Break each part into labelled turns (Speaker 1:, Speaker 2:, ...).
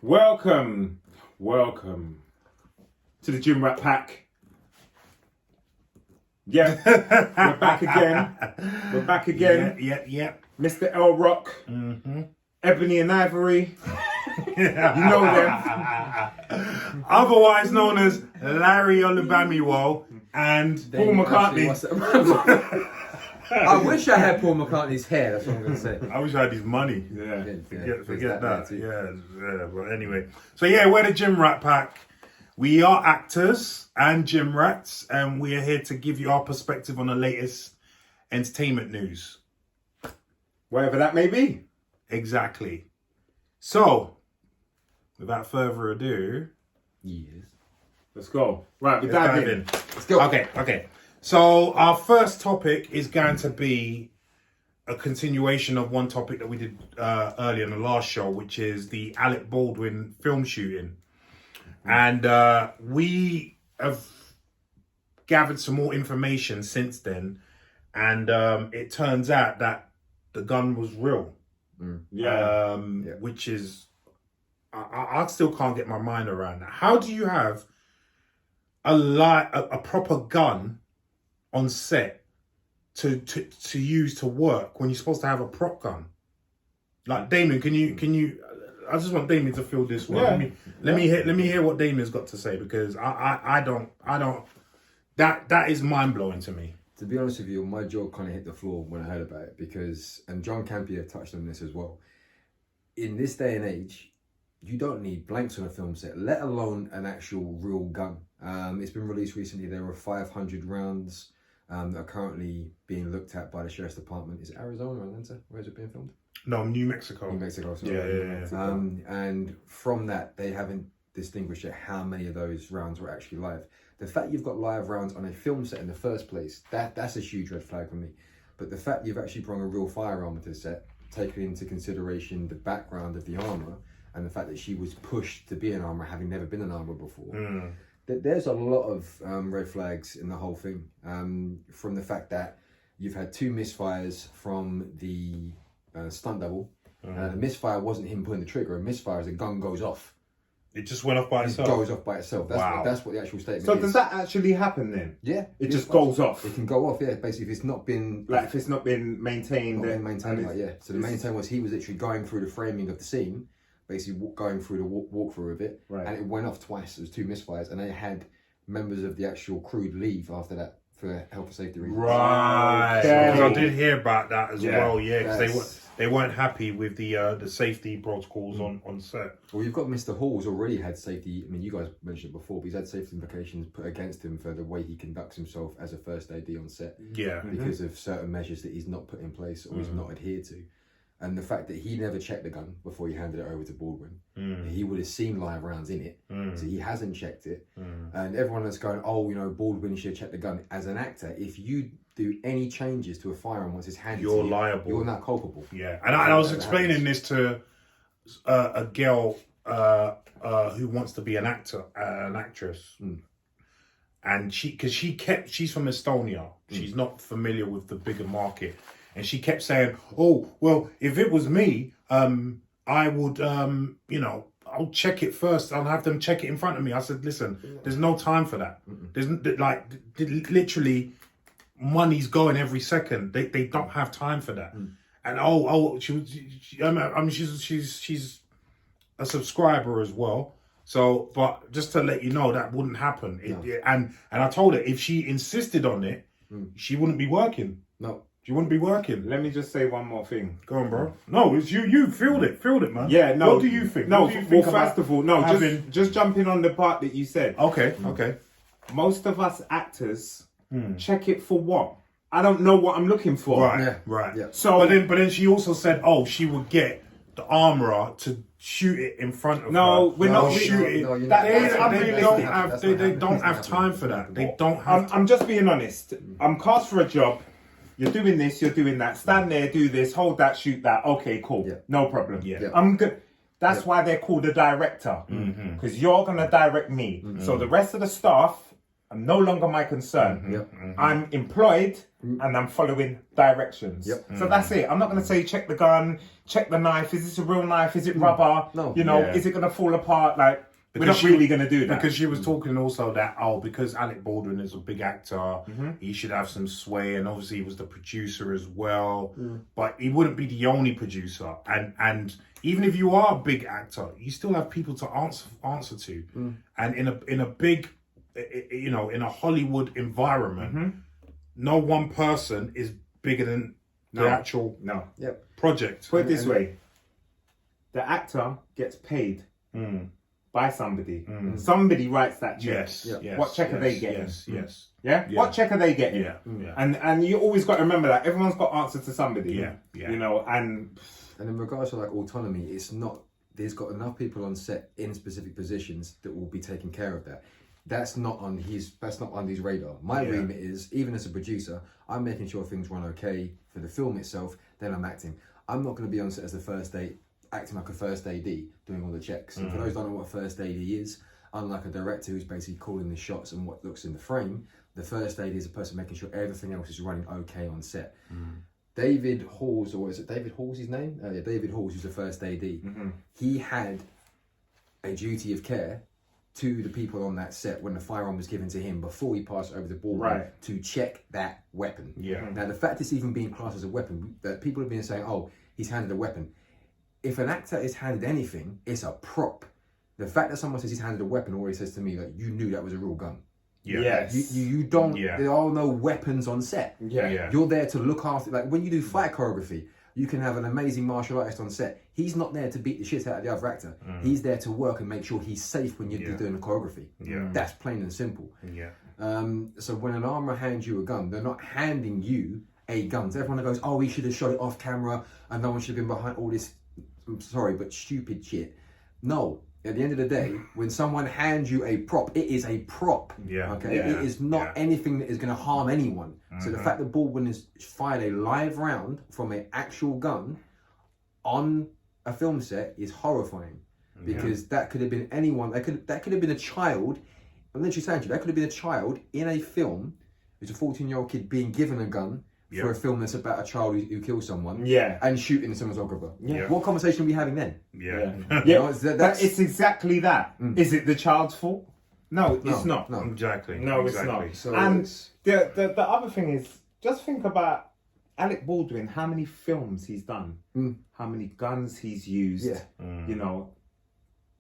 Speaker 1: Welcome to the Gym Rat Pack. Yeah, we're back again.
Speaker 2: Yeah.
Speaker 1: Mr. L Rock, Ebony and Ivory. You know them.
Speaker 2: Otherwise known as Larry Olubamiwo and Paul McCartney.
Speaker 3: I wish I had Paul McCartney's hair, that's what I'm going to say.
Speaker 2: I wish I had his money.
Speaker 3: Yeah.
Speaker 2: Forget that. Yeah. But anyway. So we're the Gym Rat Pack. We are actors and gym rats, and we are here to give you our perspective on the latest entertainment news.
Speaker 1: Whatever that may be.
Speaker 2: Exactly. So, without further ado...
Speaker 3: Yes.
Speaker 1: Let's go. Right, we're
Speaker 2: Let's dive
Speaker 1: diving in.
Speaker 3: Let's go.
Speaker 2: Okay. So our first topic is going to be a continuation of one topic that we did earlier in the last show, which is the Alec Baldwin film shooting. And we have gathered some more information since then. And it turns out that the gun was real. Which is... I still can't get my mind around that. How do you have a proper gun on set to use to work when you're supposed to have a prop gun? Like, Damien, can you I just want Damien to feel this one. Let me hear what Damien's got to say, because I don't that is mind blowing to me.
Speaker 3: To be honest with you, my jaw kind of hit the floor when I heard about it, because, and John Campier touched on this as well, in this day and age, you don't need blanks on a film set, let alone an actual real gun. It's been released recently. There were 500 rounds that are currently being looked at by the Sheriff's Department. Is it Arizona or Atlanta? Where is it being filmed?
Speaker 2: No, New Mexico.
Speaker 3: New Mexico, sorry.
Speaker 2: Yeah.
Speaker 3: And from that, they haven't distinguished yet how many of those rounds were actually live. The fact you've got live rounds on a film set in the first place, that's a huge red flag for me. But the fact you've actually brought a real firearm to the set, taking into consideration the background of the armourer, and the fact that she was pushed to be an armourer, having never been an armourer before. There's a lot of red flags in the whole thing. From the fact that you've had 2 misfires from the stunt double. The misfire wasn't him pulling the trigger. A misfire is a gun goes off.
Speaker 2: It just went off by itself.
Speaker 3: It goes off by itself. That's what the actual statement is.
Speaker 1: So does that actually happen then?
Speaker 3: Yeah.
Speaker 1: It just goes off?
Speaker 3: It can go off, yeah. Basically, if it's not been...
Speaker 1: If it's not been maintained...
Speaker 3: So the main thing was he was literally going through the framing of the scene, basically going through the walkthrough of it, and it went off twice. It was 2 misfires, and they had members of the actual crew leave after that for health and safety reasons.
Speaker 2: Right.
Speaker 1: Okay.
Speaker 2: Because I did hear about that as well. Yeah, because
Speaker 3: They
Speaker 2: they weren't happy with the safety protocols on set.
Speaker 3: Well, you've got Mr. Hall's already had safety. I mean, you guys mentioned it before, but he's had safety implications put against him for the way he conducts himself as a first AD on set.
Speaker 2: Yeah.
Speaker 3: Because of certain measures that he's not put in place or he's not adhered to. And the fact that he never checked the gun before he handed it over to Baldwin. He would have seen live rounds in it. So he hasn't checked it. And everyone that's going, Baldwin should check the gun. As an actor, if you do any changes to a firearm once it's handed to you, you're
Speaker 2: liable.
Speaker 3: You're not culpable.
Speaker 2: Yeah. And I was explaining this to a girl who wants to be an actor, an actress. And she's from Estonia. She's not familiar with the bigger market. And she kept saying, "Oh, well, if it was me, I would, I'll check it first. I'll have them check it in front of me." I said, "Listen, there's no time for that. There's literally money's going every second. They don't have time for that." And she's a subscriber as well. So, but just to let you know, that wouldn't happen. And I told her if she insisted on it, she wouldn't be working.
Speaker 3: No.
Speaker 2: You wouldn't be working.
Speaker 1: Let me just say one more thing.
Speaker 2: Go on, bro. No, it's you. You filled it, man.
Speaker 1: Yeah, no.
Speaker 2: What do you think?
Speaker 1: No,
Speaker 2: well,
Speaker 1: first of all, just jumping on the part that you said.
Speaker 2: Okay.
Speaker 1: Most of us actors check it for what? I don't know what I'm looking for.
Speaker 2: Right.
Speaker 3: Yeah.
Speaker 2: So, but then she also said, she would get the armourer to shoot it in front of her.
Speaker 1: We're not shooting.
Speaker 2: They don't have time for that. They don't have.
Speaker 1: I'm just being honest. I'm cast for a job. You're doing this, you're doing that. Stand there, do this, hold that, shoot that. Okay, cool. Yeah. No problem.
Speaker 2: Yeah.
Speaker 1: I'm good. That's why they're called a director. Because you're going to direct me. So the rest of the staff, I'm no longer my concern.
Speaker 3: Yep.
Speaker 1: I'm employed and I'm following directions.
Speaker 3: Yep.
Speaker 1: So that's it. I'm not going to say check the gun, check the knife. Is this a real knife? Is it rubber?
Speaker 3: No.
Speaker 1: You know,
Speaker 2: Yeah.
Speaker 1: is it going to fall apart? Like, we're
Speaker 2: Because
Speaker 1: not really going to do that.
Speaker 2: Because she was talking also that, because Alec Baldwin is a big actor, he should have some sway, and obviously he was the producer as well. But he wouldn't be the only producer. And even if you are a big actor, you still have people to answer to. And in a big, you know, in a Hollywood environment, no one person is bigger than the actual project.
Speaker 1: Put it this way. The actor gets paid by somebody. Somebody writes that check. What check are they getting? Yeah? What check are they getting? And you always got to remember that. Everyone's got answer to somebody. You know, and
Speaker 3: in regards to like autonomy, it's not, there's got enough people on set in specific positions that will be taking care of that. That's not on his radar. My remit is, even as a producer, I'm making sure things run okay for the film itself, then I'm acting. I'm not going to be on set as the first AD, acting like a first AD, doing all the checks. And for those who don't know what a first AD is, unlike a director who's basically calling the shots and what looks in the frame, the first AD is a person making sure everything else is running okay on set. David Halls, or is it David Halls his name? Yeah, David Halls, who's the first AD. He had a duty of care to the people on that set when the firearm was given to him before he passed it over the Baldwin to check that weapon. Now, the fact it's even being classed as a weapon, that people have been saying, oh, he's handed a weapon. If an actor is handed anything, it's a prop. The fact that someone says he's handed a weapon already says to me that you knew that was a real gun. You don't, there are no weapons on set. You're there to look after, like when you do fight choreography, you can have an amazing martial artist on set. He's not there to beat the shit out of the other actor. He's there to work and make sure he's safe when you're doing the choreography. That's plain and simple. So when an armourer hands you a gun, they're not handing you a gun. So everyone goes, oh, he should have shot it off camera and no one should have been behind all this, I'm sorry, but stupid shit. No. At the end of the day, when someone hands you a prop, it is a prop. It is not anything that is going to harm anyone. So the fact that Baldwin has fired a live round from an actual gun on a film set is horrifying, because that could have been anyone. That could have been a child. I'm literally saying to you, that could have been a child in a film. Who's a 14-year-old kid being given a gun for a film that's about a child who kills someone and shooting a cinematographer. What conversation are we having then?
Speaker 1: It's exactly that. Is it the child's fault? No, it's not.
Speaker 3: No.
Speaker 2: Exactly.
Speaker 1: No,
Speaker 2: exactly.
Speaker 1: it's not. So and the other thing is, just think about Alec Baldwin, how many films he's done, how many guns he's used. You know,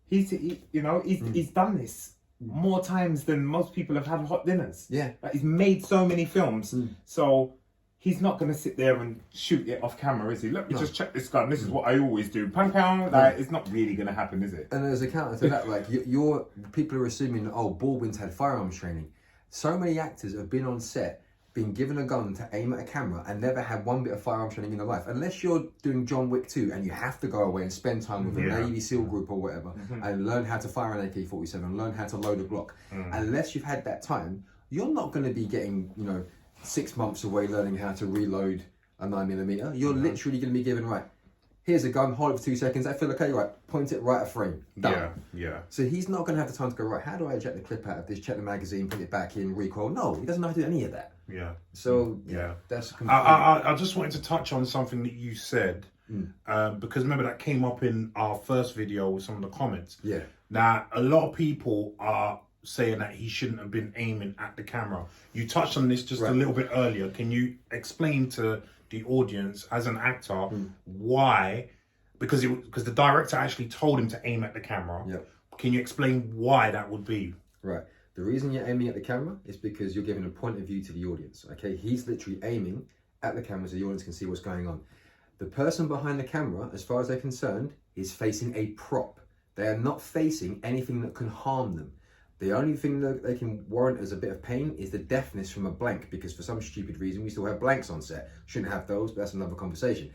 Speaker 1: he's done this more times than most people have had hot dinners. Like, he's made so many films. So he's not going to sit there and shoot it off camera, is he? Let me just check this gun. This is what I always do. Pang, pang. Like, it's not really going to happen, is it?
Speaker 3: And as a counter to that, like, people are assuming that, oh, Baldwin's had firearms training. So many actors have been on set, been given a gun to aim at a camera and never had one bit of firearms training in their life. Unless you're doing John Wick 2 and you have to go away and spend time with a Navy SEAL group or whatever and learn how to fire an AK-47, learn how to load a Glock. Unless you've had that time, you're not going to be getting, 6 months away learning how to reload a 9mm. You're literally going to be given, right, here's a gun, hold it for 2 seconds, I feel okay, right, point it right at frame, done. So he's not going to have the time to go, right, how do I eject the clip out of this, check the magazine, put it back in, recoil? No, he doesn't know how to do any of that. So, that's completely...
Speaker 2: I just wanted to touch on something that you said, because remember that came up in our first video with some of the comments. Now, a lot of people are saying that he shouldn't have been aiming at the camera. You touched on this just a little bit earlier. Can you explain to the audience, as an actor, why? Because the director actually told him to aim at the camera. Can you explain why that would be?
Speaker 3: Right. The reason you're aiming at the camera is because you're giving a point of view to the audience. Okay, he's literally aiming at the camera so the audience can see what's going on. The person behind the camera, as far as they're concerned, is facing a prop. They are not facing anything that can harm them. The only thing that they can warrant as a bit of pain is the deafness from a blank, because for some stupid reason we still have blanks on set. Shouldn't have those, but that's another conversation.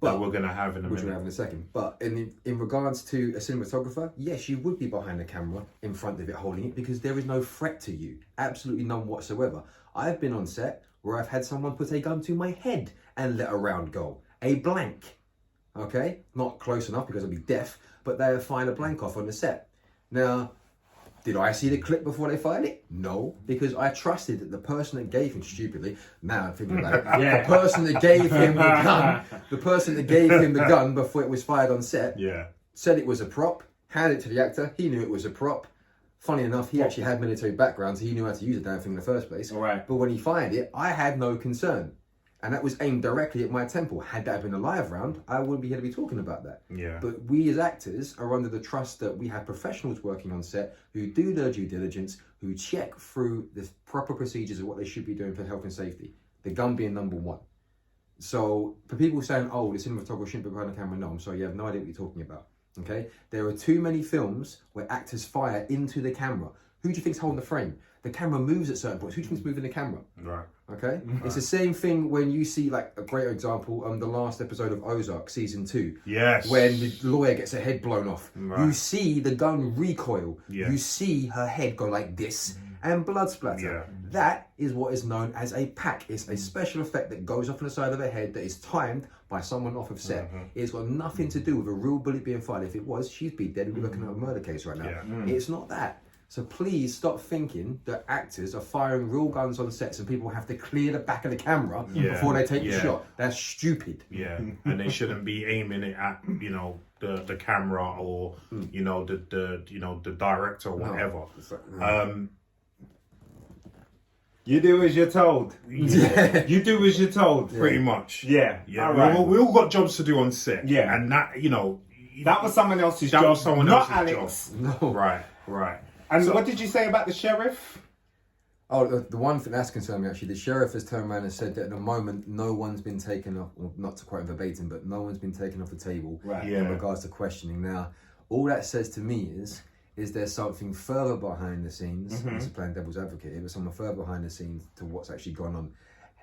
Speaker 2: But that we're going to have in a minute.
Speaker 3: Which we'll have in a second. But in regards to a cinematographer, yes, you would be behind the camera, in front of it, holding it, because there is no threat to you. Absolutely none whatsoever. I've been on set where I've had someone put a gun to my head and let a round go. A blank. Okay? Not close enough because I'd be deaf, but they have fired a blank off on the set. Now, Did I see the clip before they fired it? No, because I trusted that the person that gave him, stupidly, now I'm thinking about it, the person that gave him the gun before it was fired on set, said it was a prop, handed it to the actor, he knew it was a prop. Funny enough, he actually had military background, so he knew how to use the damn thing in the first place.
Speaker 1: Right.
Speaker 3: But when he fired it, I had no concern. And that was aimed directly at my temple. Had that been a live round, I wouldn't be here to be talking about that.
Speaker 2: Yeah.
Speaker 3: But we as actors are under the trust that we have professionals working on set who do their due diligence, who check through the proper procedures of what they should be doing for health and safety. The gun being number one. So for people saying, oh, the cinematographer shouldn't be behind the camera, no, I'm sorry, you have no idea what you're talking about. Okay? There are too many films where actors fire into the camera. Who do you think's holding the frame? The camera moves at certain points. Who do you think's moving the camera?
Speaker 2: Right.
Speaker 3: Okay? It's the same thing when you see, like, a great example, the last episode of Ozark, season 2.
Speaker 2: Yes.
Speaker 3: When the lawyer gets her head blown off.
Speaker 2: Right.
Speaker 3: You see the gun recoil.
Speaker 2: Yeah.
Speaker 3: You see her head go like this and blood splatter.
Speaker 2: Yeah.
Speaker 3: That is what is known as a pack. It's a special effect that goes off on the side of her head that is timed by someone off of set. It's got nothing to do with a real bullet being fired. If it was, she'd be dead. We'd be looking at a murder case right now.
Speaker 2: Yeah.
Speaker 3: It's not that. So please stop thinking that actors are firing real guns on sets and people have to clear the back of the camera before they take the shot. That's stupid.
Speaker 2: Yeah, and they shouldn't be aiming it at the camera or the director or whatever.
Speaker 1: You do as you're told.
Speaker 3: Yeah.
Speaker 1: You do as you're told.
Speaker 2: Pretty much.
Speaker 1: Yeah.
Speaker 2: Yeah.
Speaker 1: All right.
Speaker 2: We all got jobs to do on set.
Speaker 1: Yeah.
Speaker 2: And that
Speaker 1: that was someone else's
Speaker 2: that
Speaker 1: job.
Speaker 2: was someone
Speaker 1: not
Speaker 2: else's
Speaker 1: Alex.
Speaker 2: job.
Speaker 3: No.
Speaker 2: Right.
Speaker 1: And what did you say about the sheriff?
Speaker 3: Oh, the one thing that's concerned me actually, the sheriff has turned around and said that at the moment no one's been taken off, well, not to quote him verbatim, but no one's been taken off the table in regards to questioning. Now, all that says to me is there something further behind the scenes, this is playing devil's advocate here, but something further behind the scenes to what's actually gone on.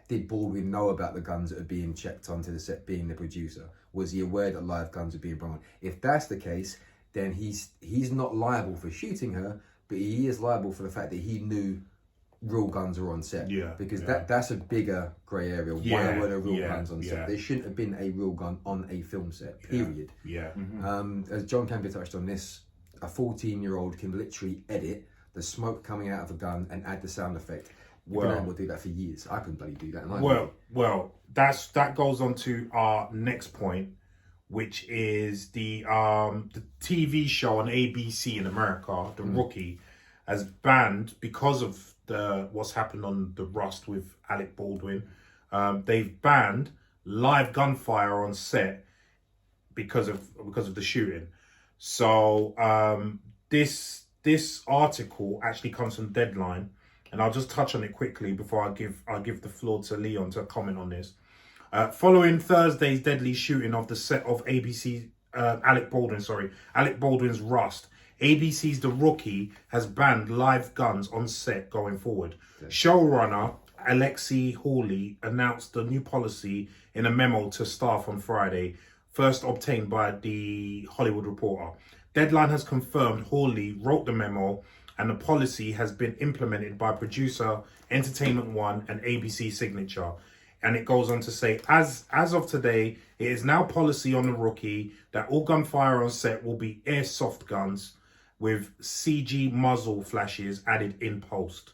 Speaker 3: Did Baldwin know about the guns that are being checked onto the set, being the producer? Was he aware that live guns are being brought on? If that's the case, then he's not liable for shooting her, but he is liable for the fact that he knew real guns are on set.
Speaker 2: Yeah.
Speaker 3: Because that's a bigger grey area. Why were there real guns on set? There shouldn't have been a real gun on a film set, period.
Speaker 2: Yeah.
Speaker 3: As John Campion touched on this, a 14-year-old can literally edit the smoke coming out of a gun and add the sound effect. You've been able to do that for years. I couldn't bloody do that.
Speaker 2: Well, that goes on to our next point, which is the TV show on ABC in America, The Rookie, has banned, because of what's happened on the Rust with Alec Baldwin. They've banned live gunfire on set because of the shooting. So this article actually comes from Deadline, and I'll just touch on it quickly before I'll give the floor to Leon to comment on this. Following Thursday's deadly shooting of the set of Alec Baldwin's Rust, ABC's The Rookie has banned live guns on set going forward. Showrunner Alexi Hawley announced the new policy in a memo to staff on Friday, first obtained by The Hollywood Reporter. Deadline has confirmed Hawley wrote the memo, and the policy has been implemented by producer Entertainment One and ABC Signature. And it goes on to say, as of today, it is now policy on The Rookie that all gunfire on set will be airsoft guns with CG muzzle flashes added in post.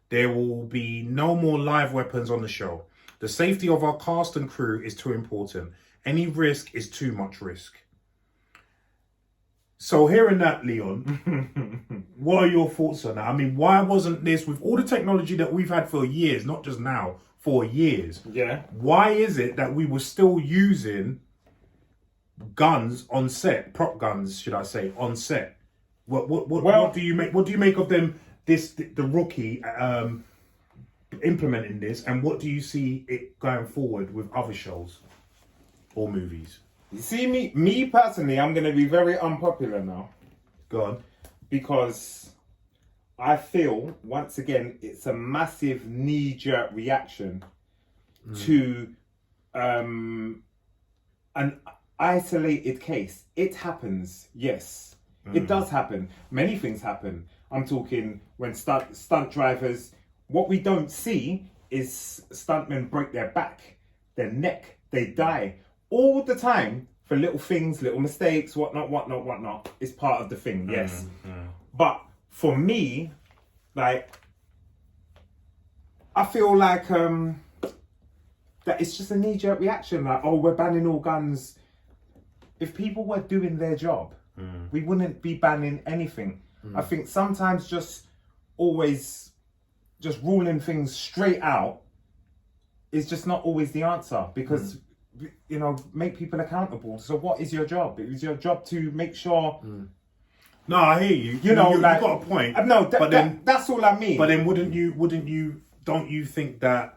Speaker 2: There will be no more live weapons on the show. The safety of our cast and crew is too important. Any risk is too much risk. So hearing that, Leon, what are your thoughts on that? I mean, why wasn't this, with all the technology that we've had for years, not just now, for years, why is it that we were still using guns on set, prop guns, should I say, on set? What do you make of them? The Rookie implementing this, and what do you see it going forward with other shows or movies?
Speaker 1: You see, me personally, I'm going to be very unpopular now.
Speaker 2: Go on.
Speaker 1: Because I feel, once again, it's a massive knee-jerk reaction to an isolated case. It happens, yes. It does happen. Many things happen. I'm talking when stunt drivers, what we don't see is stuntmen break their back, their neck, they die. All the time for little things, little mistakes, whatnot. It's part of the thing, yes. But for me, like, I feel like that it's just a knee-jerk reaction. Like, oh, we're banning all guns. If people were doing their job, we wouldn't be banning anything. I think sometimes just ruling things straight out is just not always the answer, because you know, make people accountable. So what is your job? It is your job to make sure.
Speaker 2: No, I hear you.
Speaker 1: You know, like,
Speaker 2: you've got a point.
Speaker 1: No, that's all I mean.
Speaker 2: But then, don't you think that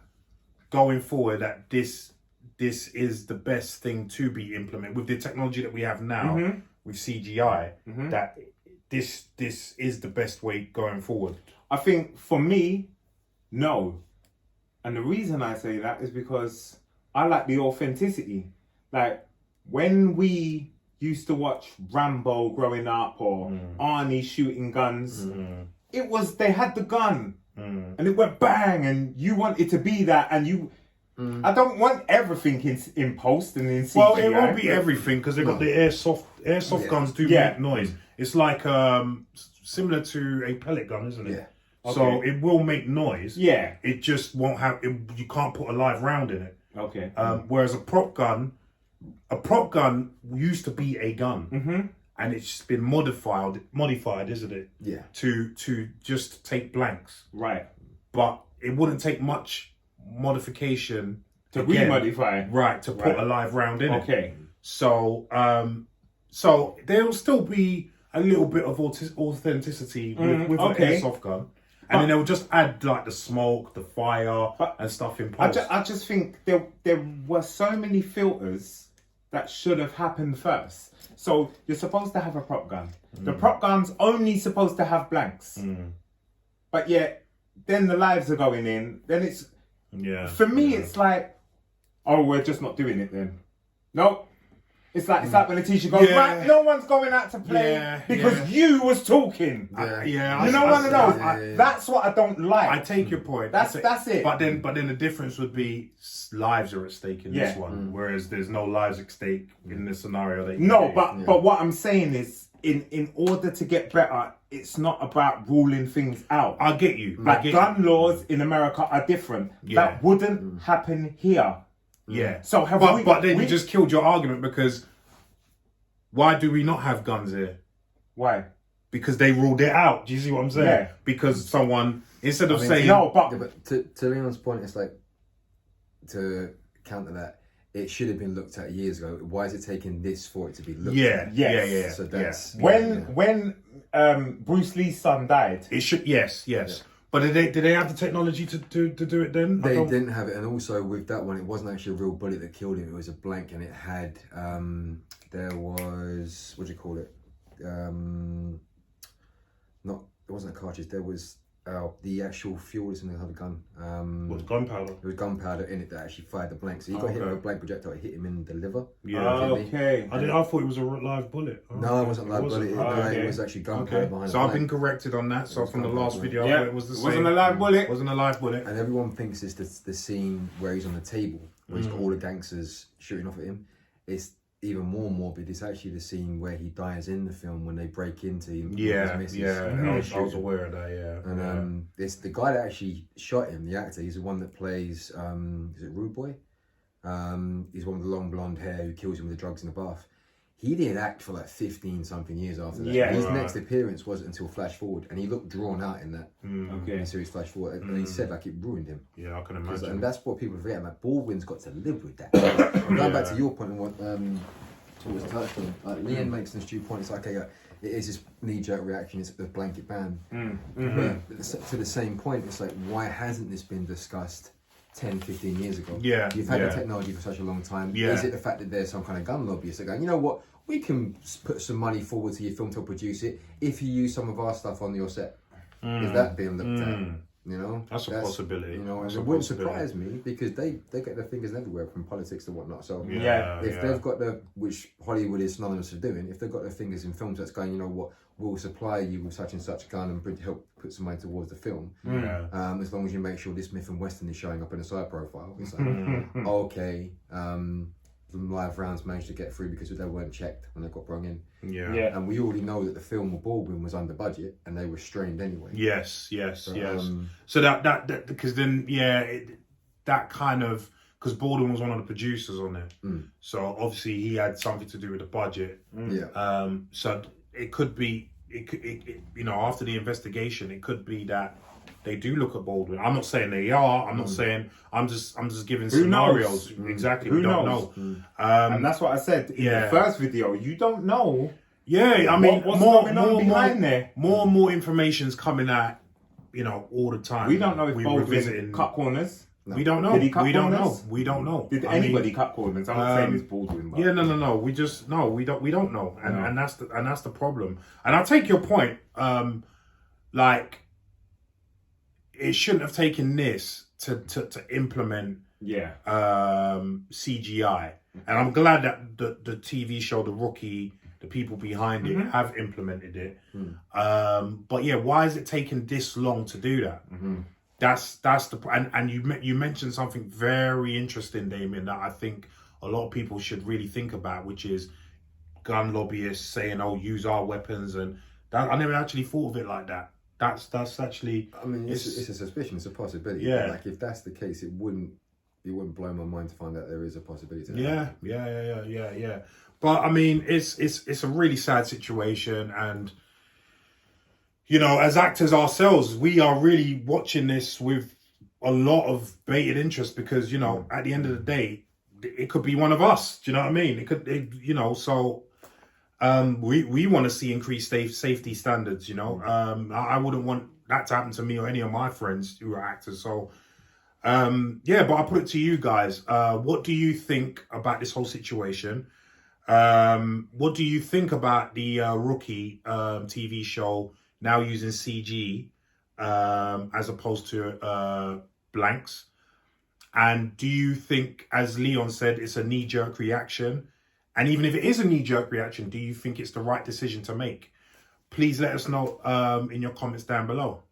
Speaker 2: going forward, that this is the best thing to be implemented with the technology that we have now with CGI? That this is the best way going forward.
Speaker 1: I think for me, no. And the reason I say that is because I like the authenticity. Like, when we used to watch Rambo growing up, or Arnie shooting guns, they had the gun and it went bang, and you wanted to be that, and you. I don't want everything in post and in CGI.
Speaker 2: Well, it won't be everything, because they've got the airsoft guns do make noise. It's like similar to a pellet gun, isn't it?
Speaker 3: Yeah.
Speaker 2: So it will make noise.
Speaker 1: Yeah.
Speaker 2: It just won't have. You can't put a live round in it.
Speaker 1: Okay.
Speaker 2: Whereas a prop gun used to be a gun, and it's just been modified, isn't it?
Speaker 3: Yeah.
Speaker 2: To just take blanks.
Speaker 1: Right.
Speaker 2: But it wouldn't take much modification
Speaker 1: to remodify.
Speaker 2: Right. To put a live round in it.
Speaker 1: Okay.
Speaker 2: So there'll still be a little bit of authenticity with an airsoft gun. And then they'll just add like the smoke, the fire, and stuff in post.
Speaker 1: I just think there were so many filters that should have happened first. So you're supposed to have a prop gun. The prop gun's only supposed to have blanks. But yet, then the lives are going in. Then it's for me. It's like, oh, we're just not doing it then. Nope. It's like when a teacher goes, right, no one's going out to play because you was talking.
Speaker 2: You
Speaker 1: know, one of those. That's what I don't like.
Speaker 2: I take your point.
Speaker 1: That's it.
Speaker 2: But then the difference would be lives are at stake in this one, whereas there's no lives at stake in this scenario.
Speaker 1: But what I'm saying is, in order to get better, it's not about ruling things out.
Speaker 2: I get you.
Speaker 1: Like, gun laws in America are different. That wouldn't happen here.
Speaker 2: Yeah.
Speaker 1: So
Speaker 2: but then you just killed your argument, because why do we not have guns here?
Speaker 1: Why?
Speaker 2: Because they ruled it out. Do you see what I'm saying?
Speaker 1: Yeah.
Speaker 2: Because someone, instead of saying
Speaker 3: no, but to Leon's point, it's like, to counter that, it should have been looked at years ago. Why is it taking this for it to be looked at?
Speaker 1: Yeah.
Speaker 3: So that's
Speaker 1: when Bruce Lee's son died.
Speaker 2: It should. Yes. Yeah. But did they have the technology to do it then?
Speaker 3: They didn't have it, and also with that one, it wasn't actually a real bullet that killed him. It was a blank, and it had there was, what do you call it? It wasn't a cartridge. There was the actual fuel that's in the gun.
Speaker 2: Was gunpowder?
Speaker 3: There was gunpowder in it that actually fired the blank. So he got hit with a blank projectile. It hit him in the liver.
Speaker 2: Yeah.
Speaker 1: Okay.
Speaker 2: I thought it was a live bullet.
Speaker 3: No, it wasn't a live bullet. It was actually gunpowder behind.
Speaker 2: So I've been corrected on that. So from the last video, it was the same.
Speaker 1: Wasn't a live bullet.
Speaker 2: Wasn't a live bullet.
Speaker 3: And everyone thinks it's the scene where he's on the table, where he's got all the gangsters shooting off at him. It's even more morbid. It's actually the scene where he dies in the film when they break into him.
Speaker 2: I was aware of that. Yeah.
Speaker 3: And it's the guy that actually shot him. The actor. He's the one that plays. Is it Rude Boy? He's one with the long blonde hair who kills him with the drugs in the bath. He didn't act for like 15-something years after that.
Speaker 1: Yeah,
Speaker 3: his next appearance wasn't until Flash Forward, and he looked drawn out in that series Flash Forward, and he said like it ruined him.
Speaker 2: Yeah, I can imagine.
Speaker 3: And that's what people forget. Like, Baldwin's got to live with that. Going back to your point and what was touched on, like Leon makes an astute point. It's like it is this knee-jerk reaction. It's the blanket ban. But to the same point, it's like, why hasn't this been discussed 10, 15 years ago?
Speaker 2: Yeah.
Speaker 3: You've had the technology for such a long time.
Speaker 2: Yeah.
Speaker 3: Is it the fact that there's some kind of gun lobbyist that going, you know what, we can put some money forward to your film to produce it if you use some of our stuff on your set? Is that being looked at? You know,
Speaker 2: that's a possibility.
Speaker 3: You know, and it wouldn't surprise me, because they get their fingers everywhere from politics and whatnot. So if they've got which Hollywood is synonymous with doing, if they've got their fingers in films that's going, you know what, we'll supply you with such and such gun and help put some money towards the film. As long as you make sure this Smith and Wesson is showing up in a side profile. It's like, okay, the live rounds managed to get through because they weren't checked when they got brought in.
Speaker 1: Yeah.
Speaker 3: And we already know that the film of Baldwin was under budget and they were strained anyway.
Speaker 2: Yes. So that because then that kind of, because Baldwin was one of the producers on it, so obviously he had something to do with the budget. So it could be after the investigation, it could be that they do look at Baldwin. I'm not saying they are. I'm not saying. I'm just giving scenarios. Exactly.
Speaker 1: Who
Speaker 2: we don't
Speaker 1: knows?
Speaker 2: know.
Speaker 1: And that's what I said in the first video. You don't know.
Speaker 2: Yeah, I mean,
Speaker 1: what's going on behind there?
Speaker 2: More and more information's coming out, all the time.
Speaker 1: We don't know if
Speaker 2: we're
Speaker 1: Baldwin
Speaker 2: revisiting.
Speaker 1: cut corners.
Speaker 2: No. We don't know.
Speaker 1: Did he cut
Speaker 2: we don't
Speaker 1: corners?
Speaker 2: know. We don't know.
Speaker 1: Did anybody cut corners? I'm not saying it's Baldwin. But...
Speaker 2: Yeah, no. We just we don't know, and that's the problem. And I take your point. Like, it shouldn't have taken this to implement CGI, and I'm glad that the TV show, The Rookie, the people behind it have implemented it. But yeah, why is it taking this long to do that? That's the and you mentioned something very interesting, Damien, that I think a lot of people should really think about, which is gun lobbyists saying, "Oh, use our weapons," and that I never actually thought of it like that. That's actually.
Speaker 3: I mean, it's a suspicion. It's a possibility.
Speaker 2: Yeah.
Speaker 3: Like if that's the case, it wouldn't blow my mind to find out there is a possibility.
Speaker 2: Yeah. But I mean, it's a really sad situation, and as actors ourselves, we are really watching this with a lot of bated interest because at the end of the day, it could be one of us. Do you know what I mean? It could, so. We want to see increased safety standards. I wouldn't want that to happen to me or any of my friends who are actors. So, but I put it to you guys. What do you think about this whole situation? What do you think about the Rookie TV show now using CG as opposed to blanks? And do you think, as Leon said, it's a knee-jerk reaction? And even if it is a knee-jerk reaction, do you think it's the right decision to make? Please let us know in your comments down below.